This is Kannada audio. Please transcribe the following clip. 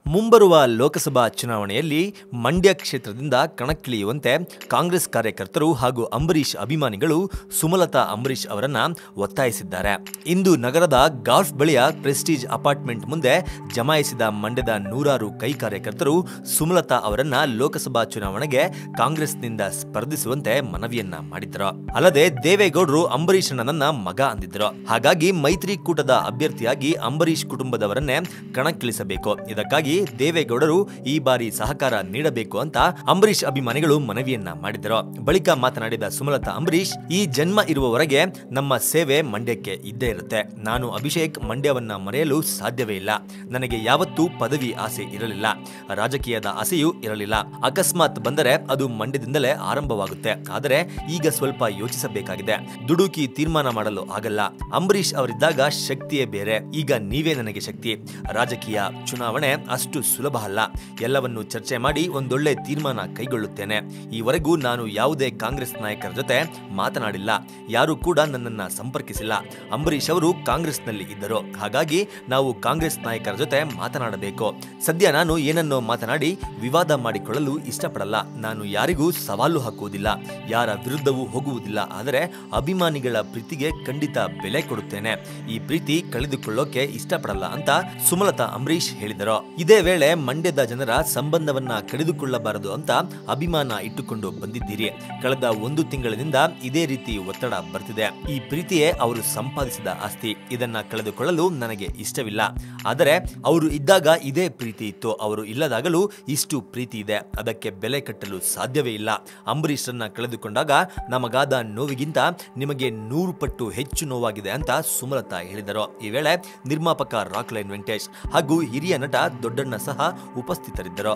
ಮುಂಬರುವ ಲೋಕಸಭಾ ಚುನಾವಣೆಯಲ್ಲಿ ಮಂಡ್ಯ ಕ್ಷೇತ್ರದಿಂದ ಕಣಕ್ಕಿಳಿಯುವಂತೆ ಕಾಂಗ್ರೆಸ್ ಕಾರ್ಯಕರ್ತರು ಹಾಗೂ ಅಂಬರೀಷ್ ಅಭಿಮಾನಿಗಳು ಸುಮಲತಾ ಅಂಬರೀಷ್ ಅವರನ್ನ ಒತ್ತಾಯಿಸಿದ್ದಾರೆ. ಇಂದು ನಗರದ ಗಾಲ್ಫ್ ಬಳಿಯ ಪ್ರೆಸ್ಟೀಜ್ ಅಪಾರ್ಟ್ಮೆಂಟ್ ಮುಂದೆ ಜಮಾಯಿಸಿದ ಮಂಡ್ಯದ ನೂರಾರು ಕೈ ಕಾರ್ಯಕರ್ತರು ಸುಮಲತಾ ಅವರನ್ನ ಲೋಕಸಭಾ ಚುನಾವಣೆಗೆ ಕಾಂಗ್ರೆಸ್ನಿಂದ ಸ್ಪರ್ಧಿಸುವಂತೆ ಮನವಿಯನ್ನ ಮಾಡಿದ್ರು. ಅಲ್ಲದೆ ದೇವೇಗೌಡರು ಅಂಬರೀಷ್ ನನ್ನ ಮಗ ಅಂದಿದ್ರು. ಹಾಗಾಗಿ ಮೈತ್ರಿಕೂಟದ ಅಭ್ಯರ್ಥಿಯಾಗಿ ಅಂಬರೀಷ್ ಕುಟುಂಬದವರನ್ನೇ ಕಣಕ್ಕಿಳಿಸಬೇಕು. ಇದಕ್ಕಾಗಿ ದೇವೇಗೌಡರು ಈ ಬಾರಿ ಸಹಕಾರ ನೀಡಬೇಕು ಅಂತ ಅಂಬರೀಷ್ ಅಭಿಮಾನಿಗಳು ಮನವಿಯನ್ನ ಮಾಡಿದರು. ಬಳಿಕ ಮಾತನಾಡಿದ ಸುಮಲತಾ ಅಂಬರೀಷ್, ಈ ಜನ್ಮ ಇರುವವರೆಗೆ ನಮ್ಮ ಸೇವೆ ಮಂಡ್ಯಕ್ಕೆ ಇದ್ದೇ ಇರುತ್ತೆ. ನಾನು ಅಭಿಷೇಕ್ ಮಂಡ್ಯವನ್ನ ಮರೆಯಲು ಸಾಧ್ಯವೇ ಇಲ್ಲ. ನನಗೆ ಯಾವತ್ತೂ ಪದವಿ ಆಸೆ ಇರಲಿಲ್ಲ, ರಾಜಕೀಯದ ಆಸೆಯೂ ಇರಲಿಲ್ಲ. ಅಕಸ್ಮಾತ್ ಬಂದರೆ ಅದು ಮಂಡ್ಯದಿಂದಲೇ ಆರಂಭವಾಗುತ್ತೆ. ಆದರೆ ಈಗ ಸ್ವಲ್ಪ ಯೋಚಿಸಬೇಕಾಗಿದೆ. ದುಡುಕಿ ತೀರ್ಮಾನ ಮಾಡಲು ಆಗಲ್ಲ. ಅಂಬರೀಷ್ ಅವರಿದ್ದಾಗ ಶಕ್ತಿಯೇ ಬೇರೆ. ಈಗ ನೀವೇ ನನಗೆ ಶಕ್ತಿ. ರಾಜಕೀಯ ಚುನಾವಣೆ ಅಷ್ಟು ಸುಲಭ ಅಲ್ಲ. ಎಲ್ಲವನ್ನು ಚರ್ಚೆ ಮಾಡಿ ಒಂದೊಳ್ಳೆ ತೀರ್ಮಾನ ಕೈಗೊಳ್ಳುತ್ತೇನೆ. ಈವರೆಗೂ ನಾನು ಯಾವುದೇ ಕಾಂಗ್ರೆಸ್ ನಾಯಕರ ಜೊತೆ ಮಾತನಾಡಿಲ್ಲ. ಯಾರು ಕೂಡ ನನ್ನನ್ನ ಸಂಪರ್ಕಿಸಿಲ್ಲ. ಅಂಬರೀಷ್ ಅವರು ಕಾಂಗ್ರೆಸ್ನಲ್ಲಿ ಇದ್ದರು. ಹಾಗಾಗಿ ನಾವು ಕಾಂಗ್ರೆಸ್ ನಾಯಕರ ಜೊತೆ ಮಾತನಾಡಬೇಕು. ಸದ್ಯ ನಾನು ಏನನ್ನೋ ಮಾತನಾಡಿ ವಿವಾದ ಮಾಡಿಕೊಳ್ಳಲು ಇಷ್ಟಪಡಲ್ಲ. ನಾನು ಯಾರಿಗೂ ಸವಾಲು ಹಾಕುವುದಿಲ್ಲ, ಯಾರ ವಿರುದ್ಧವೂ ಹೋಗುವುದಿಲ್ಲ. ಆದರೆ ಅಭಿಮಾನಿಗಳ ಪ್ರೀತಿಗೆ ಖಂಡಿತ ಬೆಲೆ ಕೊಡುತ್ತೇನೆ. ಈ ಪ್ರೀತಿ ಕಳೆದುಕೊಳ್ಳೋಕೆ ಇಷ್ಟಪಡಲ್ಲ ಅಂತ ಸುಮಲತಾ ಅಂಬರೀಷ್ ಹೇಳಿದರು. ಇದೇ ವೇಳೆ ಮಂಡ್ಯದ ಜನರ ಸಂಬಂಧವನ್ನ ಕಡಿದುಕೊಳ್ಳಬಾರದು ಅಂತ ಅಭಿಮಾನ ಇಟ್ಟುಕೊಂಡು ಬಂದಿದ್ದೀರಿ. ಕಳೆದ 1 ತಿಂಗಳಿನಿಂದ ಇದೇ ರೀತಿ ಒತ್ತಡ ಬರ್ತಿದೆ. ಈ ಪ್ರೀತಿಯೇ ಅವರು ಸಂಪಾದಿಸಿದ ಆಸ್ತಿ. ಇದನ್ನ ಕಳೆದುಕೊಳ್ಳಲು ನನಗೆ ಇಷ್ಟವಿಲ್ಲ. ಆದರೆ ಅವರು ಇದ್ದಾಗ ಇದೇ ಪ್ರೀತಿ ಇತ್ತು. ಅವರು ಇಲ್ಲದಾಗಲೂ ಇಷ್ಟು ಪ್ರೀತಿ ಇದೆ. ಅದಕ್ಕೆ ಬೆಲೆ ಕಟ್ಟಲು ಸಾಧ್ಯವೇ ಇಲ್ಲ. ಅಂಬರೀಷ್ರನ್ನ ಕಳೆದುಕೊಂಡಾಗ ನಮಗಾದ ನೋವಿಗಿಂತ ನಿಮಗೆ 100 ಪಟ್ಟು ಹೆಚ್ಚು ನೋವಾಗಿದೆ ಅಂತ ಸುಮಲತಾ ಹೇಳಿದರು. ಈ ವೇಳೆ ನಿರ್ಮಾಪಕ ರಾಕ್ಲೈನ್ ವೆಂಕಟೇಶ್ ಹಾಗೂ ಹಿರಿಯ ನಟ ದೊಡ್ಡಣ್ಣ ಸಹ ಉಪಸ್ಥಿತರಿದ್ದರು.